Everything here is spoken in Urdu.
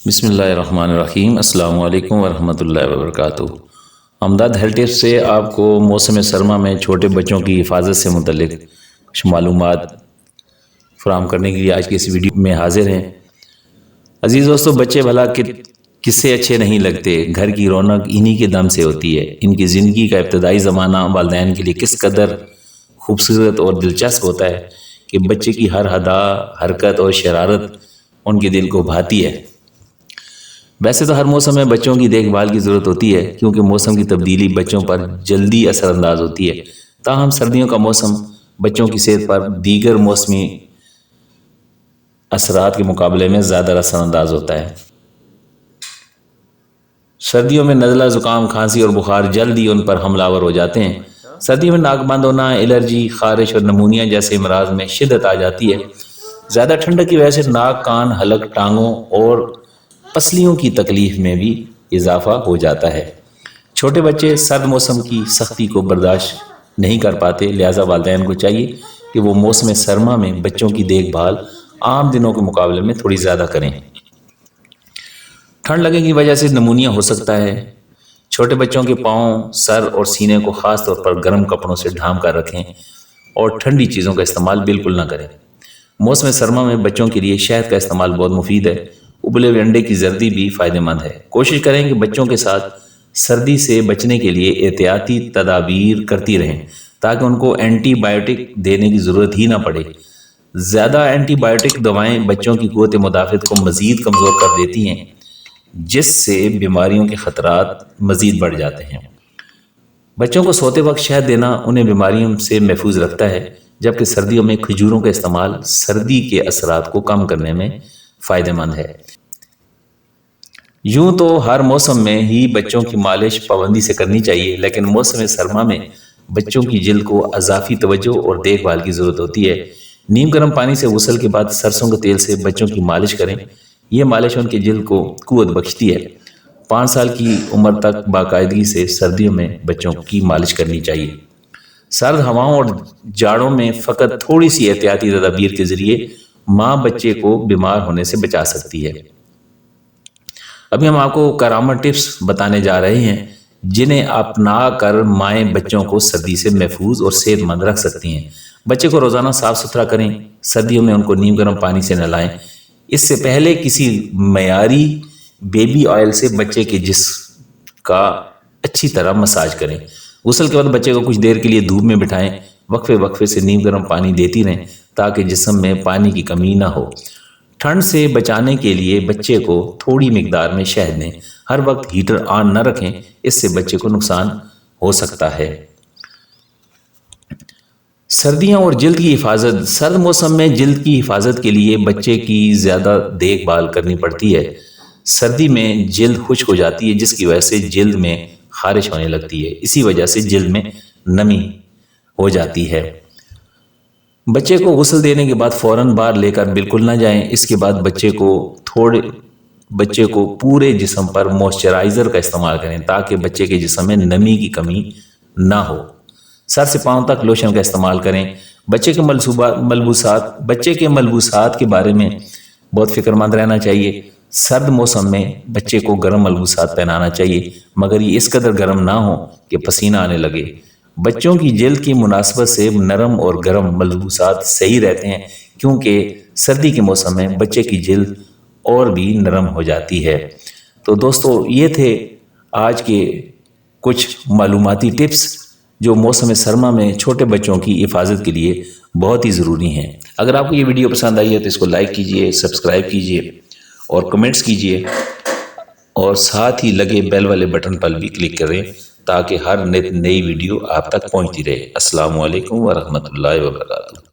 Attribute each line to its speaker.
Speaker 1: بسم اللہ الرحمن الرحیم۔ السلام علیکم ورحمۃ اللہ وبرکاتہ۔ امداد ہیلتھ ٹپس سے آپ کو موسم سرما میں چھوٹے بچوں کی حفاظت سے متعلق کچھ معلومات فراہم کرنے کے لیے آج کی اس ویڈیو میں حاضر ہیں۔ عزیز دوستو، بچے بھلا کس سے اچھے نہیں لگتے، گھر کی رونق انہی کے دم سے ہوتی ہے۔ ان کی زندگی کا ابتدائی زمانہ والدین کے لیے کس قدر خوبصورت اور دلچسپ ہوتا ہے کہ بچے کی ہر ادا، حرکت اور شرارت ان کے دل کو بھاتی ہے۔ ویسے تو ہر موسم میں بچوں کی دیکھ بھال کی ضرورت ہوتی ہے، کیونکہ موسم کی تبدیلی بچوں پر جلدی اثر انداز ہوتی ہے۔ تاہم سردیوں کا موسم بچوں کی صحت پر دیگر موسمی اثرات کے مقابلے میں زیادہ اثر انداز ہوتا ہے۔ سردیوں میں نزلہ، زکام، کھانسی اور بخار جلد ہی ان پر حملہ آور ہو جاتے ہیں۔ سردیوں میں ناک بند ہونا، الرجی، خارش اور نمونیا جیسے امراض میں شدت آ جاتی ہے۔ زیادہ ٹھنڈک کی وجہ سے ناک، کان، حلق، ٹانگوں اور پسلیوں کی تکلیف میں بھی اضافہ ہو جاتا ہے۔ چھوٹے بچے سرد موسم کی سختی کو برداشت نہیں کر پاتے، لہٰذا والدین کو چاہیے کہ وہ موسم سرما میں بچوں کی دیکھ بھال عام دنوں کے مقابلے میں تھوڑی زیادہ کریں۔ ٹھنڈ لگنے کی وجہ سے نمونیا ہو سکتا ہے۔ چھوٹے بچوں کے پاؤں، سر اور سینے کو خاص طور پر گرم کپڑوں سے ڈھانپ کر رکھیں اور ٹھنڈی چیزوں کا استعمال بالکل نہ کریں۔ موسم سرما میں بچوں کے لیے شہد کا استعمال بہت مفید ہے۔ ابلے ہوئے انڈے کی زردی بھی فائدہ مند ہے۔ کوشش کریں کہ بچوں کے ساتھ سردی سے بچنے کے لیے احتیاطی تدابیر کرتی رہیں تاکہ ان کو اینٹی بائیوٹک دینے کی ضرورت ہی نہ پڑے۔ زیادہ اینٹی بائیوٹک دوائیں بچوں کی قوت مدافعت کو مزید کمزور کر دیتی ہیں، جس سے بیماریوں کے خطرات مزید بڑھ جاتے ہیں۔ بچوں کو سوتے وقت شہد دینا انہیں بیماریوں سے محفوظ رکھتا ہے، جبکہ سردیوں میں کھجوروں کا استعمال سردی کے اثرات کو کم کرنے میں فائدہ مند ہے۔ یوں تو ہر موسم میں ہی بچوں کی مالش پابندی سے کرنی چاہیے، لیکن موسم سرما میں بچوں کی جلد کو اضافی توجہ اور دیکھ بھال کی ضرورت ہوتی ہے۔ نیم گرم پانی سے غسل کے بعد سرسوں کے تیل سے بچوں کی مالش کریں۔ یہ مالش ان کے جلد کو قوت بخشتی ہے۔ 5 سال کی عمر تک باقاعدگی سے سردیوں میں بچوں کی مالش کرنی چاہیے۔ سرد ہواؤں اور جاڑوں میں فقط تھوڑی سی احتیاطی تدابیر کے ذریعے ماں بچے کو بیمار ہونے سے بچا سکتی ہے۔ ابھی ہم آپ کو کارآمد ٹپس بتانے جا رہے ہیں جنہیں اپنا کر مائیں بچوں کو سردی سے محفوظ اور صحت مند رکھ سکتی ہیں۔ بچے کو روزانہ صاف ستھرا کریں۔ سردیوں میں ان کو نیم گرم پانی سے نہلائیں۔ اس سے پہلے کسی معیاری بیبی آئل سے بچے کے جسم کا اچھی طرح مساج کریں۔ غسل کے بعد بچے کو کچھ دیر کے لیے دھوپ میں بٹھائیں۔ وقفے وقفے سے نیم گرم پانی دیتی رہیں تاکہ جسم میں پانی کی کمی نہ ہو۔ ٹھنڈ سے بچانے کے لیے بچے کو تھوڑی مقدار میں شہد دیں۔ ہر وقت ہیٹر آن نہ رکھیں، اس سے بچے کو نقصان ہو سکتا ہے۔ سردیاں اور جلد کی حفاظت۔ سرد موسم میں جلد کی حفاظت کے لیے بچے کی زیادہ دیکھ بھال کرنی پڑتی ہے۔ سردی میں جلد خشک ہو جاتی ہے، جس کی وجہ سے جلد میں خارش ہونے لگتی ہے۔ اسی وجہ سے جلد میں نمی ہو جاتی ہے۔ بچے کو غسل دینے کے بعد فوراً باہر لے کر بالکل نہ جائیں۔ اس کے بعد بچے کو پورے جسم پر موئسچرائزر کا استعمال کریں تاکہ بچے کے جسم میں نمی کی کمی نہ ہو۔ سر سے پاؤں تک لوشن کا استعمال کریں۔ بچے کے ملبوسات کے بارے میں بہت فکر مند رہنا چاہیے۔ سرد موسم میں بچے کو گرم ملبوسات پہنانا چاہیے، مگر یہ اس قدر گرم نہ ہو کہ پسینہ آنے لگے۔ بچوں کی جلد کی مناسبت سے نرم اور گرم ملبوسات صحیح رہتے ہیں، کیونکہ سردی کے موسم میں بچے کی جلد اور بھی نرم ہو جاتی ہے۔ تو دوستو، یہ تھے آج کے کچھ معلوماتی ٹپس جو موسم سرما میں چھوٹے بچوں کی حفاظت کے لیے بہت ہی ضروری ہیں۔ اگر آپ کو یہ ویڈیو پسند آئی ہے تو اس کو لائک کیجئے، سبسکرائب کیجئے اور کمنٹس کیجئے، اور ساتھ ہی لگے بیل والے بٹن پر بھی کلک کریں تاکہ ہر نئی ویڈیو آپ تک پہنچتی رہے۔ السلام علیکم ورحمۃ اللہ وبرکاتہ۔